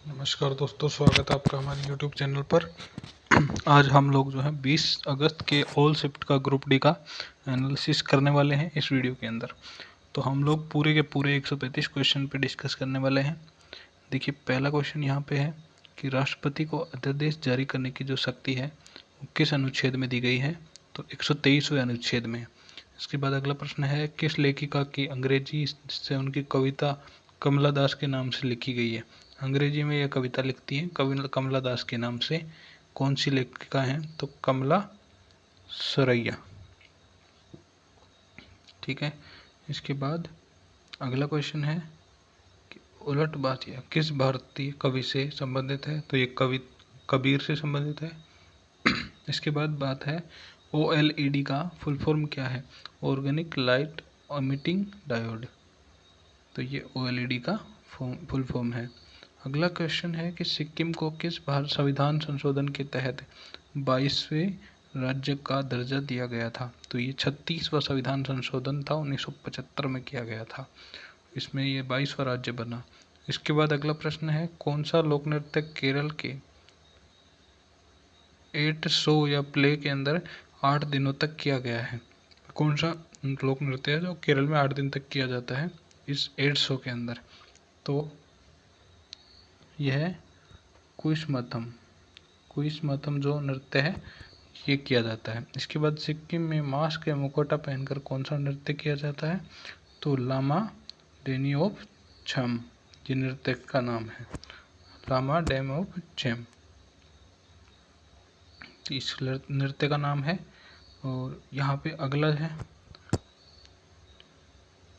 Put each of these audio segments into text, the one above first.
नमस्कार दोस्तों, स्वागत है आपका हमारे YouTube चैनल पर। आज हम लोग जो है 20 अगस्त के ऑल शिफ्ट का ग्रुप डी का एनालिसिस करने वाले हैं इस वीडियो के अंदर। तो हम लोग पूरे के पूरे 135 क्वेश्चन पे डिस्कस करने वाले हैं। देखिए, पहला क्वेश्चन यहाँ पे है कि राष्ट्रपति को अध्यादेश जारी करने की जो शक्ति है वो किस अनुच्छेद में दी गई है? तो 123वें अनुच्छेद में। इसके बाद अगला प्रश्न है, किस लेखिका की अंग्रेजी से उनकी कविता कमला दास के नाम से लिखी गई है? अंग्रेजी में यह कविता लिखती हैं कमला दास के नाम से। कौन सी लेखिका हैं? तो कमला सरैया। ठीक है। इसके बाद अगला क्वेश्चन है कि उलट बातिया किस भारतीय कवि से संबंधित है? तो ये कबीर से संबंधित है। इसके बाद बात है OLED का फुल फॉर्म क्या है? Organic light emitting diode. तो ये OLED का फुल फॉर्म है। अगला क्वेश्चन है कि सिक्किम को किस भारत संविधान संशोधन के तहत 22वें राज्य का दर्जा दिया गया था? तो ये 36वां संविधान संशोधन था, 1975 में किया गया था। इसमें ये 22वां राज्य बना। इसके बाद अगला प्रश्न है, कौन सा लोक नृत्य केरल के 8 शो या प्ले के अंदर 8 दिनों तक किया गया है? कौन सा लोक नृत्य है जो केरल में 8 दिन तक किया जाता है इस 8 शो के अंदर? तो यह कुइस्मथम जो नृत्य है ये किया जाता है। इसके बाद सिक्किम में मास्क या मुखौटा पहनकर कौन सा नृत्य किया जाता है? तो लामा डेनियोप छम ये नृत्य का नाम है, लामा डेमोप छम इस नृत्य का नाम है। और यहाँ पे अगला है,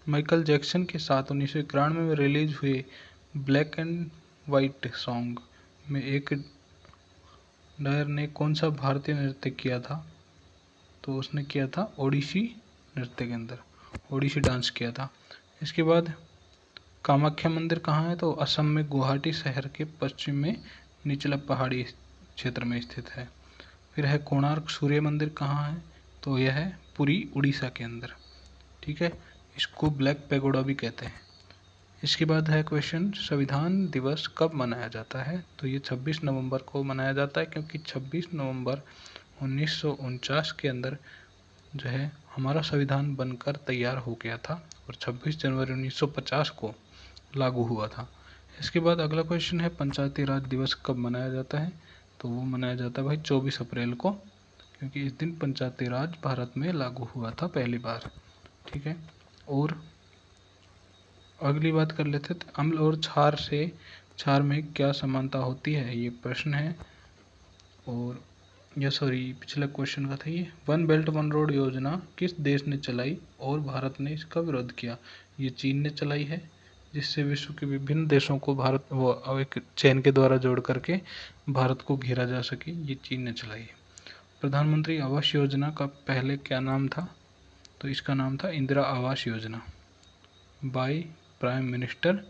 माइकल जैक्सन के साथ 1991 में रिलीज हुए ब्लैक एंड वाइट सॉन्ग में एक डायर ने कौन सा भारतीय नृत्य किया था? तो उसने किया था ओडिसी नृत्य के अंदर, ओडिसी डांस किया था। इसके बाद कामाख्या मंदिर कहाँ है? तो असम में गुवाहाटी शहर के पश्चिम में निचला पहाड़ी क्षेत्र में स्थित है। फिर है कोणार्क सूर्य मंदिर कहाँ है? तो यह है पुरी उड़ीसा के अंदर। ठीक है, इसको ब्लैक पैगोडा भी कहते हैं। इसके बाद है क्वेश्चन, संविधान दिवस कब मनाया जाता है? तो ये 26 नवंबर को मनाया जाता है, क्योंकि 26 नवंबर 1949 के अंदर जो है हमारा संविधान बनकर तैयार हो गया था और 26 जनवरी 1950 को लागू हुआ था। इसके बाद अगला क्वेश्चन है, पंचायती राज दिवस कब मनाया जाता है? तो वो मनाया जाता है भाई 24 अप्रैल को, क्योंकि इस दिन पंचायती राज भारत में लागू हुआ था पहली बार। ठीक है। और अगली बात कर लेते थे, अम्ल और क्षार में क्या समानता होती है? ये प्रश्न है। और पिछले क्वेश्चन का था ये, वन बेल्ट वन रोड योजना किस देश ने चलाई और भारत ने इसका विरोध किया? ये चीन ने चलाई है, जिससे विश्व के विभिन्न देशों को भारत वो एक चैन के द्वारा जोड़ करके भारत को घेरा जा सके, ये चीन ने चलाई है। प्रधानमंत्री आवास योजना का पहले क्या नाम था? तो इसका नाम था Indira Awas Yojana, by prime minister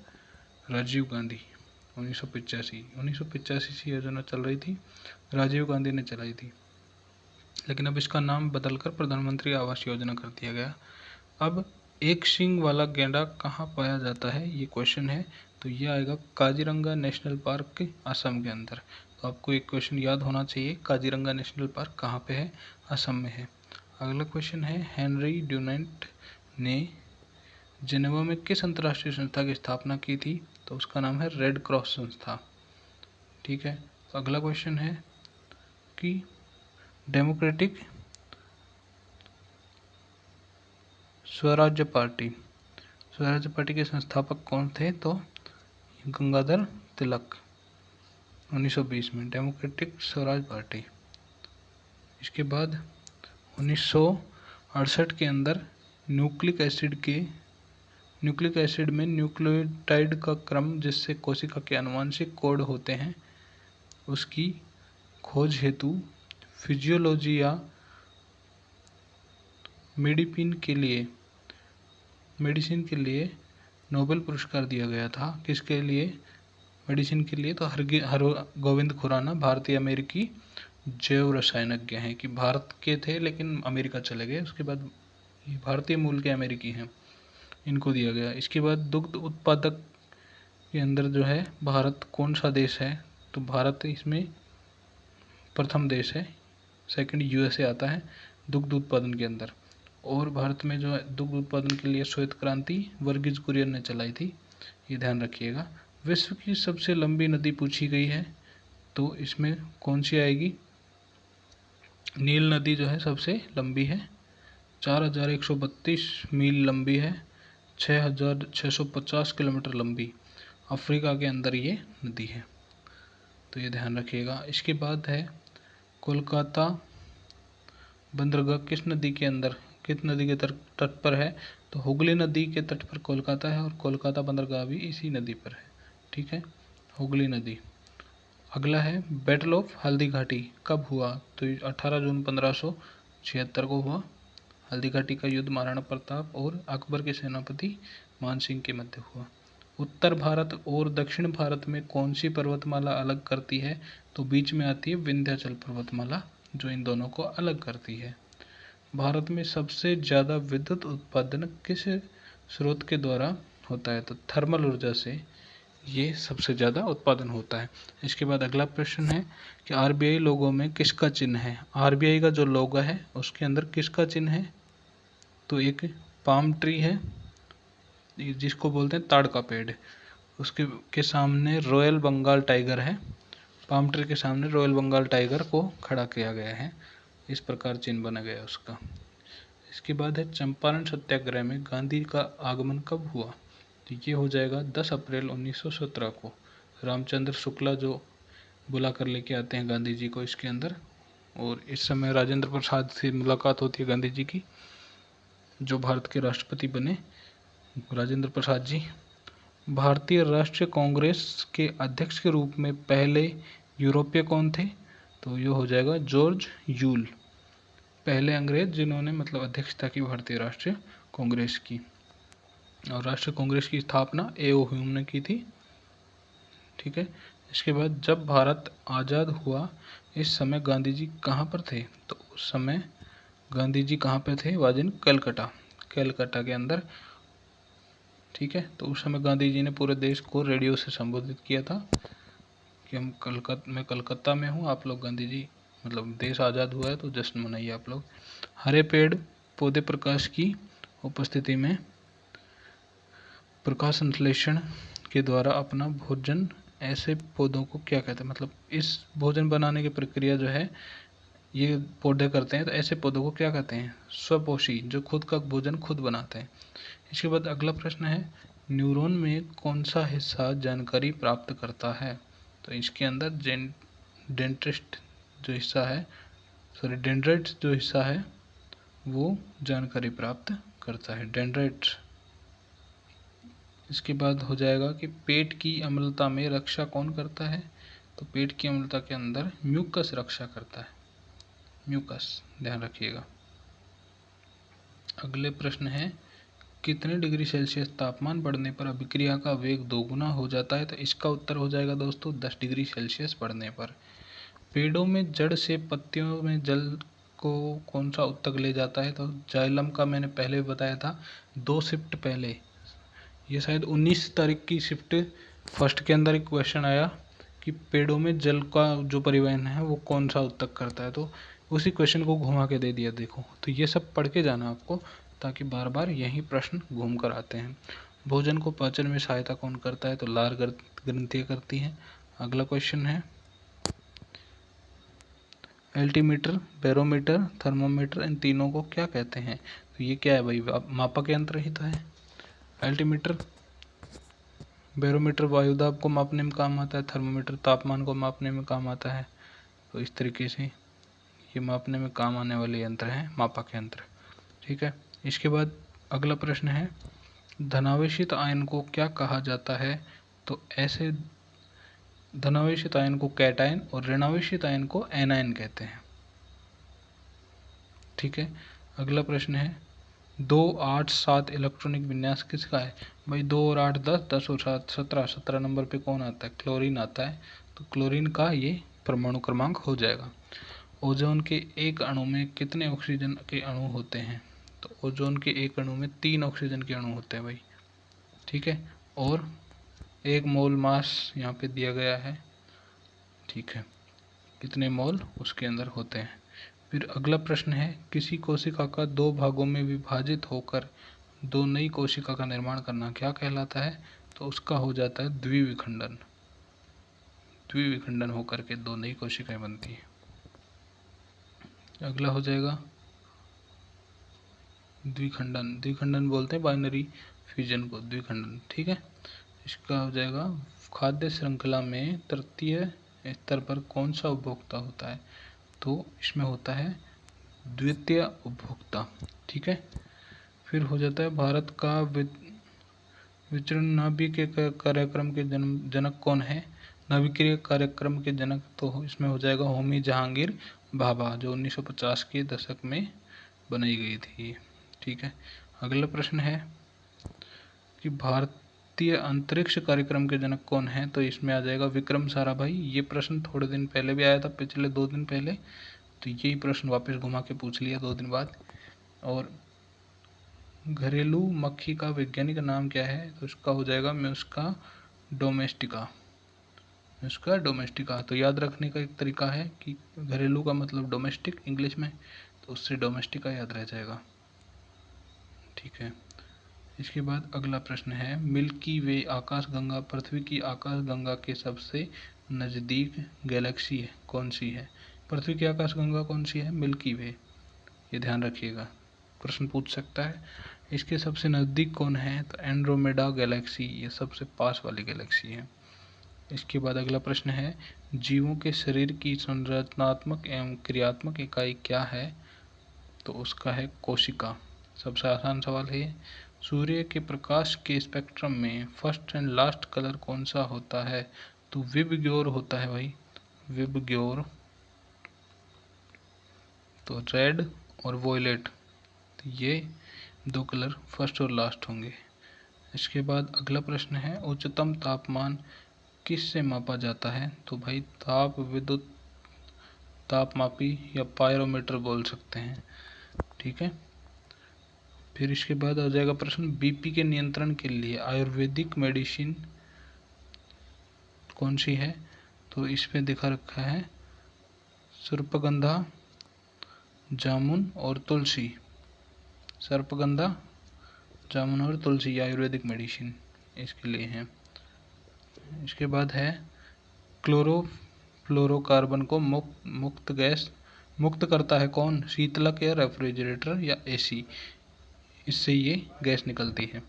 Rajiv Gandhi. 1985 से योजना चल रही थी, राजीव गांधी ने चलाई थी, लेकिन अब इसका नाम बदलकर प्रधानमंत्री आवास योजना कर दिया गया। अब एक सींग वाला गैंडा कहाँ पाया जाता है? ये क्वेश्चन है। तो ये आएगा काजीरंगा नेशनल पार्क असम के अंदर। तो आपको एक क्वेश्चन याद होना चाहिए, काजीरंगा नेशनल पार्क कहाँ पे है? असम में है। अगला क्वेश्चन है, हेनरी ड्यूनेंट ने जेनेवा में किस अंतर्राष्ट्रीय संस्था की स्थापना की थी? तो उसका नाम है रेड क्रॉस संस्था। ठीक है। तो अगला क्वेश्चन है कि डेमोक्रेटिक स्वराज्य पार्टी के संस्थापक कौन थे? तो गंगाधर तिलक, 1920 में डेमोक्रेटिक स्वराज पार्टी। इसके बाद 1968 के अंदर न्यूक्लिक एसिड में न्यूक्लियोटाइड का क्रम जिससे कोशिका के आनुवंशिक कोड होते हैं उसकी खोज हेतु फिजियोलॉजी या मेडिसिन के लिए नोबेल पुरस्कार दिया गया था। किसके लिए? मेडिसिन के लिए। तो हरगोविंद खुराना भारतीय अमेरिकी जैव रसायनज्ञ हैं, कि भारत के थे लेकिन अमेरिका चले गए, उसके बाद भारतीय मूल के अमेरिकी हैं, इनको दिया गया। इसके बाद दुग्ध उत्पादक के अंदर जो है भारत कौन सा देश है, तो भारत इसमें प्रथम देश है, सेकंड यूएसए आता है दुग्ध उत्पादन के अंदर। और भारत में जो है दुग्ध उत्पादन के लिए श्वेत क्रांति वर्गीज कुरियन ने चलाई थी, ये ध्यान रखिएगा। विश्व की सबसे लंबी नदी पूछी गई है, तो इसमें कौन सी आएगी, नील नदी जो है सबसे लंबी है, 4132 मील लंबी है, 6650 किलोमीटर लंबी, अफ्रीका के अंदर ये नदी है, तो ये ध्यान रखिएगा। इसके बाद है कोलकाता बंदरगाह किस नदी के अंदर, किस नदी के तट पर है, तो हुगली नदी के तट पर कोलकाता है, और कोलकाता बंदरगाह भी इसी नदी पर है, ठीक है, हुगली नदी। अगला है बैटल ऑफ हल्दी घाटी कब हुआ, तो 18 जून 1576 को हुआ। हल्दी घाटी का युद्ध महाराणा प्रताप और अकबर के सेनापति मान सिंह के मध्य हुआ। उत्तर भारत और दक्षिण भारत में कौन सी पर्वतमाला अलग करती है, तो बीच में आती है विंध्याचल पर्वतमाला, जो इन दोनों को अलग करती है। भारत में सबसे ज़्यादा विद्युत उत्पादन किस स्रोत के द्वारा होता है, तो थर्मल ऊर्जा से ये सबसे ज़्यादा उत्पादन होता है। इसके बाद अगला प्रश्न है कि आरबीआई लोगो में किसका चिन्ह है, आरबीआई का जो लोगो है उसके अंदर किसका चिन्ह है, तो एक पाम ट्री है जिसको बोलते हैं ताड़ का पेड़, उसके सामने रॉयल बंगाल टाइगर है, पाम ट्री के सामने रॉयल बंगाल टाइगर को खड़ा किया गया है, इस प्रकार चिन्ह बना गया उसका। इसके बाद है चंपारण सत्याग्रह में गांधी का आगमन कब हुआ, तो ये हो जाएगा 10 अप्रैल 1917 को। रामचंद्र शुक्ला जो बुला कर लेके आते हैं गांधी जी को इसके अंदर, और इस समय राजेंद्र प्रसाद से मुलाकात होती है गांधी जी की, जो भारत के राष्ट्रपति बने राजेंद्र प्रसाद जी। भारतीय राष्ट्रीय कांग्रेस के अध्यक्ष के रूप में पहले यूरोपीय कौन थे, तो ये हो जाएगा जॉर्ज यूल, पहले अंग्रेज जिन्होंने मतलब अध्यक्षता की भारतीय राष्ट्रीय कांग्रेस की। और राष्ट्रीय कांग्रेस की स्थापना ए.ओ. ह्यूम ने की थी, ठीक है। इसके बाद जब भारत आज़ाद हुआ इस समय गांधी जी कहाँ पर थे, तो उस समय गांधी जी कहाँ पे थे, वाज इन कलकत्ता, कलकत्ता के अंदर, ठीक है। तो उस समय गांधी जी ने पूरे देश को रेडियो से संबोधित किया था कि मैं कलकत्ता में हूँ, आप लोग गांधी जी मतलब देश आज़ाद हुआ है तो जश्न मनाइए आप लोग। हरे पेड़ पौधे प्रकाश की उपस्थिति में प्रकाश संश्लेषण के द्वारा अपना भोजन, ऐसे पौधों को क्या कहते हैं, मतलब इस भोजन बनाने की प्रक्रिया जो है ये पौधे करते हैं, तो ऐसे पौधों को क्या कहते हैं, स्वपोषी, जो खुद का भोजन खुद बनाते हैं। इसके बाद अगला प्रश्न है न्यूरॉन में कौन सा हिस्सा जानकारी प्राप्त करता है, तो इसके अंदर डेंड्रिट जो हिस्सा है, डेंड्राइट्स जो हिस्सा है वो जानकारी प्राप्त करता है, डेंड्राइट्स। इसके बाद हो जाएगा कि पेट की अम्लता में रक्षा कौन करता है, तो पेट की अम्लता के अंदर म्यूकस रक्षा करता है, म्यूकस, ध्यान रखिएगा। अगले प्रश्न है कितने डिग्री सेल्सियस तापमान बढ़ने पर अभिक्रिया का वेग दोगुना हो जाता है, तो इसका उत्तर हो जाएगा दोस्तों 10 डिग्री सेल्सियस बढ़ने पर। पेड़ों में जड़ से पत्तियों में जल को कौन सा ऊतक ले जाता है, तो जाइलम का मैंने पहले बताया था 2 शिफ्ट पहले, ये शायद 19 तारीख की शिफ्ट फर्स्ट के अंदर एक क्वेश्चन आया कि पेड़ों में जल का जो परिवहन है वो कौन सा ऊतक करता है, तो उसी क्वेश्चन को घुमा के दे दिया देखो। तो ये सब पढ़ के जाना आपको, ताकि बार बार यही प्रश्न घूम कर आते हैं। भोजन को पाचन में सहायता कौन करता है, तो लार ग्रंथियाँ करती हैं। अगला क्वेश्चन है एल्टीमीटर, बैरोमीटर, थर्मोमीटर, इन तीनों को क्या कहते हैं, तो ये क्या है भाई, मापक यंत्र ही तो है। एल्टीमीटर, बैरोमीटर वायुदाब को मापने में काम आता है, थर्मोमीटर तापमान को मापने में काम आता है, तो इस तरीके से ये मापने में काम आने वाले यंत्र हैं मापक यंत्र, ठीक है। इसके बाद अगला प्रश्न है धनावेशित आयन को क्या कहा जाता है, तो ऐसे धनावेशित आयन को कैटायन और ऋणावेशित आयन को एनायन कहते हैं, ठीक है। अगला प्रश्न है 2, 8, 7 इलेक्ट्रॉनिक विन्यास किसका है, भाई 2 और 8 10, 10 और 7 17, 17 नंबर पे कौन आता है, क्लोरीन आता है, तो क्लोरीन का ये परमाणु क्रमांक हो जाएगा। ओजोन के एक अणु में कितने ऑक्सीजन के अणु होते हैं, तो ओजोन के एक अणु में 3 ऑक्सीजन के अणु होते हैं भाई, ठीक है। और 1 मोल मास यहाँ पे दिया गया है, ठीक है, कितने मोल उसके अंदर होते हैं। फिर अगला प्रश्न है, किसी कोशिका का 2 भागों में विभाजित होकर 2 नई कोशिका का निर्माण करना क्या कहलाता है? तो उसका हो जाता है द्विविखंडन। द्विविखंडन होकर के 2 नई कोशिकाएं बनती हैं। अगला हो जाएगा द्विखंडन। द्विखंडन बोलते हैं बाइनरी फ्यूजन को, द्विखंडन, ठीक है। इसका हो जाएगा खाद्य श्रृंखला में तृतीय स्तर पर कौन सा उपभोक्ता होता है? तो इसमें होता है द्वितीय उपभोक्ता, ठीक है। फिर हो जाता है भारत का विचरण नाभिकीय कार्यक्रम के जनक कौन है? नाभिकीय कार्यक्रम के जनक तो इसमें हो जाएगा होमी जहांगीर भाभा, जो 1950 के दशक में बनाई गई थी, ठीक है। अगला प्रश्न है कि भारतीय अंतरिक्ष कार्यक्रम के जनक कौन है? तो इसमें आ जाएगा विक्रम साराभाई। ये प्रश्न थोड़े दिन पहले भी आया था, पिछले 2 दिन पहले, तो यही प्रश्न वापस घुमा के पूछ लिया 2 दिन बाद। और घरेलू मक्खी का वैज्ञानिक नाम क्या है? तो इसका हो जाएगा म्यूस्का डोमेस्टिका। म्यूस्का डोमेस्टिका। तो याद रखने का एक तरीका है कि घरेलू का मतलब डोमेस्टिक इंग्लिश में, तो उससे डोमेस्टिका याद रह जाएगा, ठीक है। इसके बाद अगला प्रश्न है, मिल्की वे आकाशगंगा पृथ्वी की आकाशगंगा के सबसे नज़दीक गैलेक्सी है कौन सी है? पृथ्वी की आकाशगंगा कौन सी है? मिल्की वे, ये ध्यान रखिएगा, प्रश्न पूछ सकता है। इसके सबसे नज़दीक कौन है? तो एंड्रोमेडा गैलेक्सी, ये सबसे पास वाली गैलेक्सी है। इसके बाद अगला प्रश्न है, जीवों के शरीर की संरचनात्मक एवं क्रियात्मक इकाई क्या है? तो उसका है कोशिका। सबसे आसान सवाल है। सूर्य के प्रकाश के स्पेक्ट्रम में फर्स्ट एंड लास्ट कलर कौन सा होता है? तो विबग्योर होता है भाई, विबग्योर। तो रेड और वॉयलेट, तो ये 2 कलर फर्स्ट और लास्ट होंगे। इसके बाद अगला प्रश्न है, उच्चतम तापमान किस से मापा जाता है? तो भाई ताप विद्युत तापमापी या पायरोमीटर बोल सकते हैं, ठीक है। फिर इसके बाद आ जाएगा प्रश्न, बीपी के नियंत्रण के लिए आयुर्वेदिक मेडिसिन कौन सी है? तो इसमें दिखा रखा है सर्पगंधा, जामुन और तुलसी। सर्पगंधा, जामुन और तुलसी आयुर्वेदिक मेडिसिन इसके लिए है। इसके बाद है, क्लोरोफ्लोरोकार्बन को मुक्त गैस मुक्त करता है कौन? शीतलक या रेफ्रिजरेटर या एसी, इससे ये गैस निकलती है।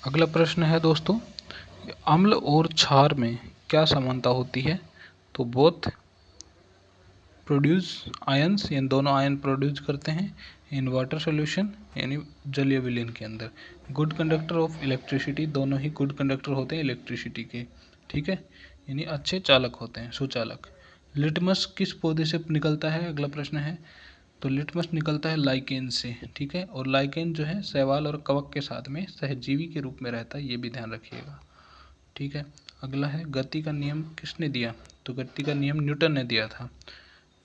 अगला प्रश्न है दोस्तों, अम्ल और क्षार में क्या समानता होती है? तो बोथ प्रोड्यूस आयंस, यानी दोनों आयन प्रोड्यूस करते हैं इन वाटर सोल्यूशन, यानी जलीय विलयन के अंदर। गुड कंडक्टर ऑफ इलेक्ट्रिसिटी, दोनों ही गुड कंडक्टर होते हैं इलेक्ट्रिसिटी के, ठीक है, यानी अच्छे चालक होते हैं, सुचालक। लिटमस किस पौधे से निकलता है? अगला प्रश्न है। तो लिटमस निकलता है लाइकेन से, ठीक है। और लाइकेन जो है शैवाल और कवक के साथ में सहजीवी के रूप में रहता है, ये भी ध्यान रखिएगा, ठीक है। अगला है, गति का नियम किसने दिया? तो गति का नियम न्यूटन ने दिया था।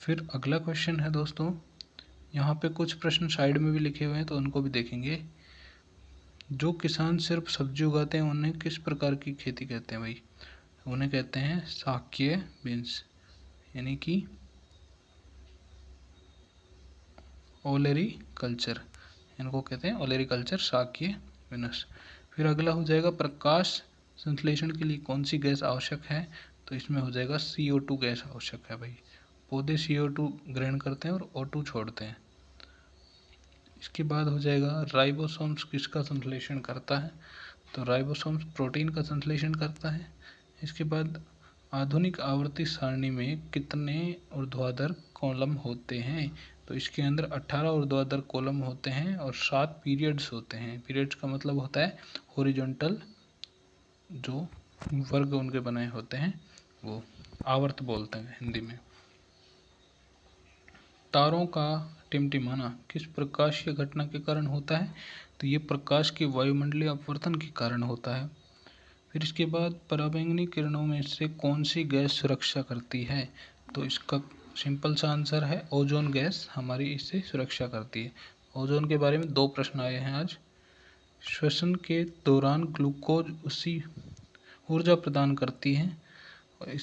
फिर अगला क्वेश्चन है दोस्तों, यहाँ पे कुछ प्रश्न साइड में भी लिखे हुए हैं तो उनको भी देखेंगे। जो किसान सिर्फ सब्जी उगाते हैं उन्हें किस प्रकार की खेती कहते हैं भाई? उन्हें कहते हैं शाकीय बीन्स, यानी कि ओलेरी कल्चर, इनको कहते हैं ओलेरी कल्चर, शाकीय बीन्स। फिर अगला हो जाएगा, प्रकाश संश्लेषण के लिए कौन सी गैस आवश्यक है? तो इसमें हो जाएगा CO2 गैस आवश्यक है भाई। पौधे CO2 ग्रहण करते हैं और O2 छोड़ते हैं। इसके बाद हो जाएगा, राइबोसोम्स किसका संश्लेषण करता है? तो राइबोसोम्स प्रोटीन का संश्लेषण करता है। इसके बाद, आधुनिक आवर्ती सारणी में कितने ऊर्ध्वाधर कॉलम होते हैं? तो इसके अंदर 18 ऊर्ध्वाधर कॉलम होते हैं और 7 पीरियड्स होते हैं। पीरियड्स का मतलब होता है हॉरिजॉन्टल, जो वर्ग उनके बनाए होते हैं, वो आवर्त बोलते हैं हिंदी में। तारों का टिमटिमाना किस प्रकाशीय घटना के कारण होता है? तो ये प्रकाश के वायुमंडलीय अपवर्तन के कारण होता है। फिर इसके बाद पराबैंगनी किरणों में से कौन सी गैस सुरक्षा करती है? तो इसका सिंपल सा आंसर है ओजोन गैस हमारी इससे सुरक्षा करती है। ओजोन के बारे में 2 प्रश्न आए हैं आज। श्वसन के दौरान ग्लूकोज उसी ऊर्जा प्रदान करती है और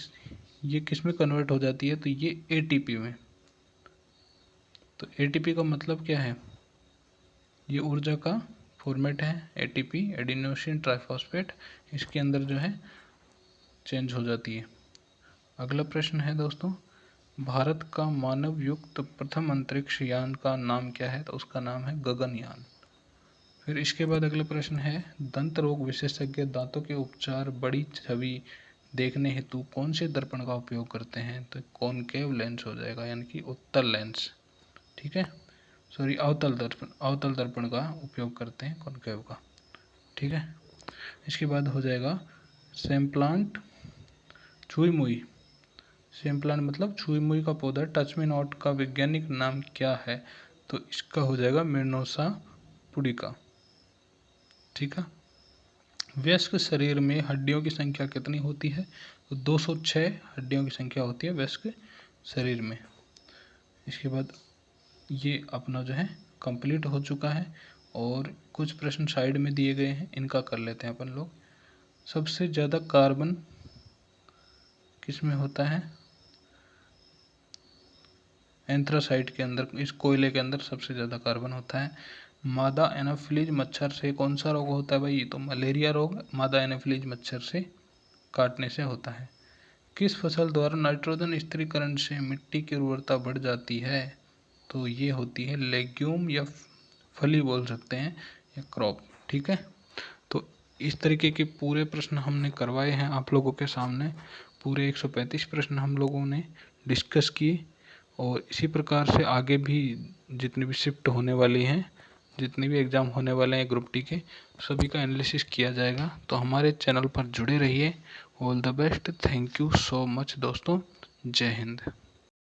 ये किस में कन्वर्ट हो जाती है? तो ये एटीपी में। तो एटीपी का मतलब क्या है? ये ऊर्जा का फॉर्मेट है एटीपी, एडिनोसिन ट्राइफॉस्फेट, इसके अंदर जो है चेंज हो जाती है। अगला प्रश्न है दोस्तों, भारत का मानव युक्त प्रथम अंतरिक्ष यान का नाम क्या है? तो उसका नाम है गगनयान। फिर इसके बाद अगला प्रश्न है, दंत रोग विशेषज्ञ दांतों के उपचार बड़ी छवि देखने हेतु कौन से दर्पण का उपयोग करते हैं? तो कॉनकेव लेंस हो जाएगा, यानी कि उत्तल लेंस। ठीक है, सॉरी अवतल दर्पण का उपयोग करते हैं, कॉनकेव का। ठीक है, इसके बाद हो जाएगा सेम्प्लांट छुई मुई। सेम्प्लांट मतलब छुई मुई का पौधा टच मी नॉट का वैज्ञानिक नाम क्या है? तो इसका हो जाएगा मिर्नोसा पुडिका। ठीक है, वयस्क शरीर में हड्डियों की संख्या कितनी होती है? तो 206 हड्डियों की संख्या होती है वयस्क शरीर में। इसके बाद ये अपना जो है कंप्लीट हो चुका है और कुछ प्रश्न साइड में दिए गए हैं, इनका कर लेते हैं अपन लोग। सबसे ज़्यादा कार्बन किस में होता है? एंथ्रासाइट के अंदर, इस कोयले के अंदर सबसे ज़्यादा कार्बन होता है। मादा एनाफिलीज मच्छर से कौन सा रोग होता है भाई? तो मलेरिया रोग मादा एनाफिलीज मच्छर से काटने से होता है। किस फसल द्वारा नाइट्रोजन स्थिरीकरण से मिट्टी की उर्वरता बढ़ जाती है? तो ये होती है लेग्यूम या फली बोल सकते हैं, या क्रॉप। ठीक है, तो इस तरीके के पूरे प्रश्न हमने करवाए हैं आप लोगों के सामने। पूरे 135 प्रश्न हम लोगों ने डिस्कस किए और इसी प्रकार से आगे भी जितनी भी शिफ्ट होने वाली हैं, जितने भी एग्ज़ाम होने वाले हैं ग्रुप डी के, सभी का एनालिसिस किया जाएगा। तो हमारे चैनल पर जुड़े रहिए। All the best, thank you so much दोस्तों, जय हिंद।